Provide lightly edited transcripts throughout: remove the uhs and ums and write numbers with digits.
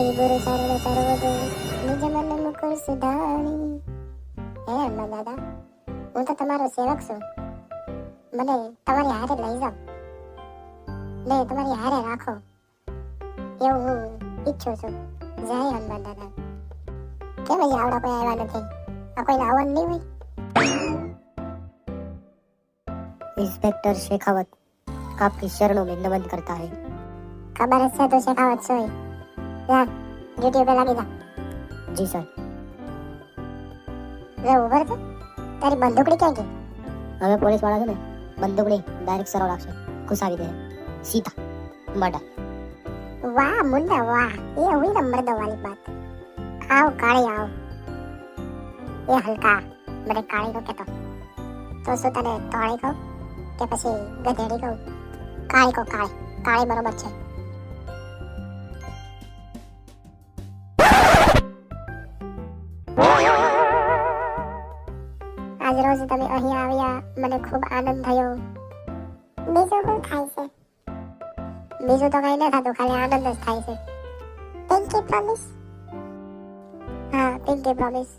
શ્રી ગુરુ શરણ સર્વગુરુ નિજ મન મુકુર સુધાણી. હે હનુમાન દાદા, હું તો તમારો સેવક છું. મને તમારી હારે લઈ જાઓ ને તમારી હારે રાખો એવું હું ઈચ્છું છું. જય હનુમાન દાદા. કેમ અહીંયા આવડા કોઈ આવ્યા નથી? આ કોઈને આવવાનું નહીં હોય? इंस्पेक्टर शेखावत आपकी शरणों में नमन करता है। ખબર જ છે તો શેખાવત છો. જા ડ્યુટી पे લાગી જા. जी सर। રે ઉભર છે. તારી બંદૂકડી ક્યાં ગઈ? હવે પોલીસ વાળા છે ને બંદૂકની ડાયરેક્ટ સરો રાખશે, ઘુસાવી દે સીધા મર્ડર. વાહ મુન્ના વાહ, ये हुई ना मर्दों वाली बात. आओ काળી आओ. ये हल्का મને કાળી કો કહેતો તો શું તને તોળી કહું કે પછી ગધેડી કહું? કાળી કો કાળી. કાળી બરોબર છે. આજ રોજ તમે અહીં આવ્યા, મને ખૂબ આનંદ થયો. બીજું શું થાય છે? બીજું તો કઈ ન થતું, ખાલી આનંદ જ થાય છે. પિંકી પ્રોમિસ. હા પિંકી પ્રોમિસ.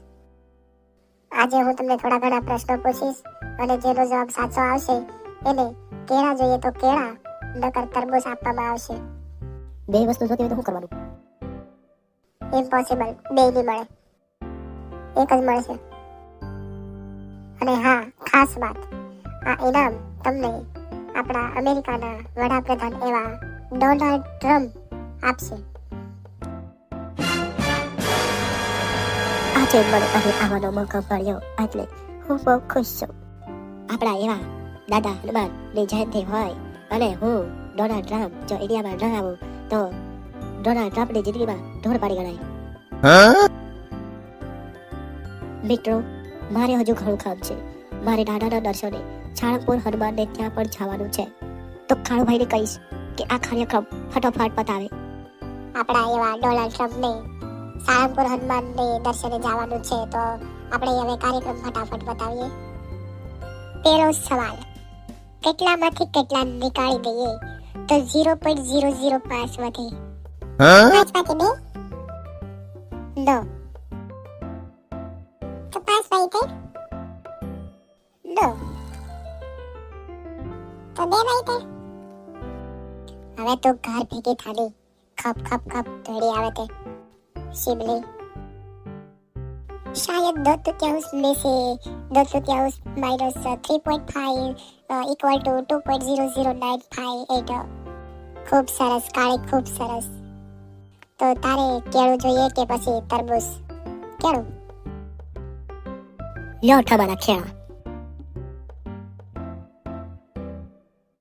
આજે હું તમને થોડા ઘણા પ્રશ્નો પૂછીશ અને જેનો જવાબ સાચો આવશે એને કેળા જોઈએ તો કેળા, નકર તરબૂચ આપવામાં આવશે. બે વસ્તુ જોતી હોય તો શું કરવાનું? ઇમ્પોસિબલ, બે નહીં મળે, એક જ મળશે. અને હા ખાસ વાત, આ ઇનામ તમને આપણા અમેરિકાના વડાપ્રધાન એવા ડોનાલ્ડ ટ્રમ્પ આપશે. આજે મને અહીં આવવાનો મોકો મળ્યો એટલે હું બહુ ખુશ છું. આપણા એવા દાદા હનુમાનની જયંતિ હોય અને હું ડોનાલ્ડ ટ્રમ્પ જો ઇન્ડિયામાં ન આવું તો ડોનાલ્ડ ટ્રમ્પની જિંદગીમાં ઢોર પાડી ગણાય. મિત્રો, મારે હજુ ઘણું કામ છે. મારે નાના દર્શને સાળંગપુર હનુમાનને ત્યાં પણ જવાનું છે. તો કાળુભાઈને કહીશ કે આ કાર્યક્રમ ફટોફટ પતાવે. આપણા એવા ડોનાલ્ડ ટ્રમ્પને સાળંગપુર હનુમાનને દર્શને જવાનું છે તો આપણે હવે કાર્યક્રમ ફટાફટ બતાવીએ. પહેલો સવાલ, કેટલામાંથી કેટલા નીકાળી દઈએ તો 0.005 વધે? 5 માંથી 2? નો. તો 5 ભાઈ થાય? નો. તો 2 ભાઈ થાય? હવે તો ઘર ભેગી થાળી ખપ ખપ ખપ ધોડી આવે તે शिवली. शायद 2/3 में से 2/3 माइनस 3.5 इक्वल टू 2.00958. खूब સરસ કાળી, ખૂબ સરસ. તો તારે કેળું જોઈએ કે પછી તરબૂચ? કેળું. લ્યો તમારા ખેડા.